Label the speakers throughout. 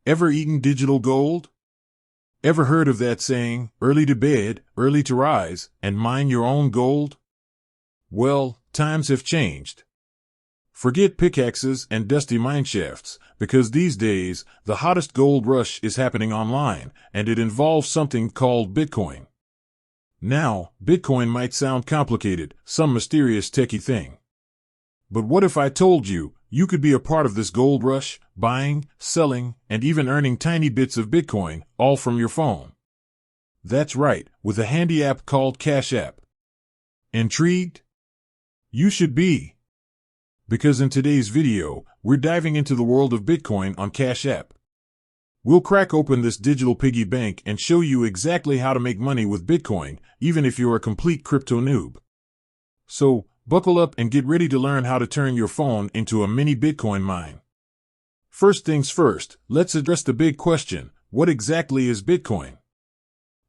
Speaker 1: Ever eaten digital gold? Ever heard of that saying, early to bed, early to rise, and mine your own gold? Well, times have changed. Forget pickaxes and dusty mineshafts, because these days, the hottest gold rush is happening online, and it involves something called Bitcoin. Now, Bitcoin might sound complicated, some mysterious techie thing. But what if I told you, you could be a part of this gold rush, buying, selling, and even earning tiny bits of Bitcoin, all from your phone? That's right, with a handy app called Cash App. Intrigued? You should be. Because in today's video, we're diving into the world of Bitcoin on Cash App. We'll crack open this digital piggy bank and show you exactly how to make money with Bitcoin, even if you're a complete crypto noob. So, buckle up and get ready to learn how to turn your phone into a mini Bitcoin mine. First things first, let's address the big question: what exactly is Bitcoin?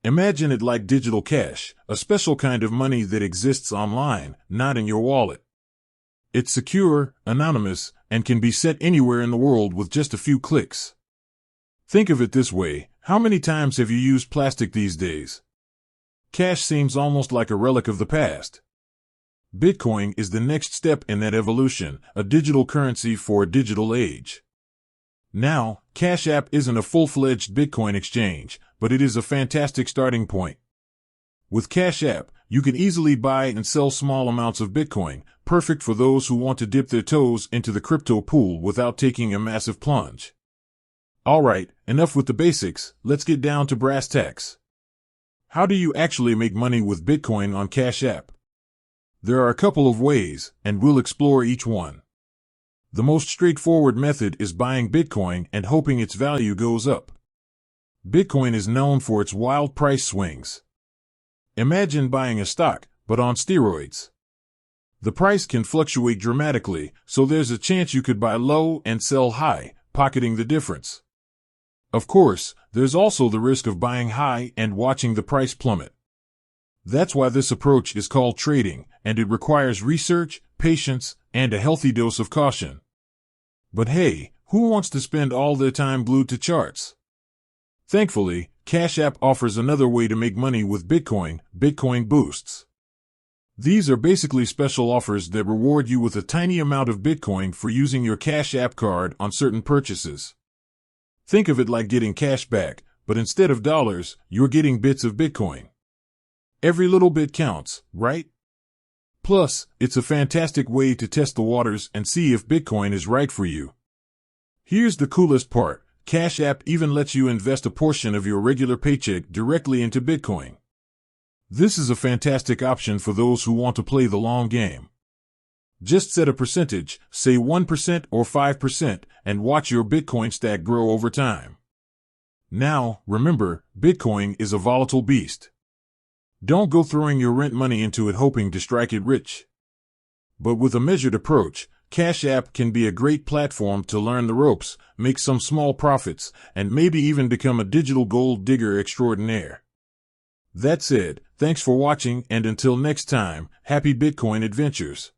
Speaker 1: Imagine it like digital cash, a special kind of money that exists online, not in your wallet. It's secure, anonymous, and can be set anywhere in the world with just a few clicks. Think of it this way: how many times have you used plastic these days? Cash seems almost like a relic of the past. Bitcoin is the next step in that evolution, a digital currency for a digital age. Now, Cash App isn't a full-fledged Bitcoin exchange, but it is a fantastic starting point. With Cash App, you can easily buy and sell small amounts of Bitcoin, perfect for those who want to dip their toes into the crypto pool without taking a massive plunge. Alright, enough with the basics, let's get down to brass tacks. How do you actually make money with Bitcoin on Cash App? There are a couple of ways, and we'll explore each one. The most straightforward method is buying Bitcoin and hoping its value goes up. Bitcoin is known for its wild price swings. Imagine buying a stock, but on steroids. The price can fluctuate dramatically, so there's a chance you could buy low and sell high, pocketing the difference. Of course, there's also the risk of buying high and watching the price plummet. That's why this approach is called trading, and it requires research, patience, and a healthy dose of caution. But hey, who wants to spend all their time glued to charts? Thankfully, Cash App offers another way to make money with Bitcoin, Bitcoin Boosts. These are basically special offers that reward you with a tiny amount of Bitcoin for using your Cash App card on certain purchases. Think of it like getting cash back, but instead of dollars, you're getting bits of Bitcoin. Every little bit counts, right? Plus, it's a fantastic way to test the waters and see if Bitcoin is right for you. Here's the coolest part: Cash App even lets you invest a portion of your regular paycheck directly into Bitcoin. This is a fantastic option for those who want to play the long game. Just set a percentage, say 1% or 5%, and watch your Bitcoin stack grow over time. Now, remember, Bitcoin is a volatile beast. Don't go throwing your rent money into it hoping to strike it rich. But with a measured approach, Cash App can be a great platform to learn the ropes, make some small profits, and maybe even become a digital gold digger extraordinaire. That said, thanks for watching, and until next time, happy Bitcoin adventures.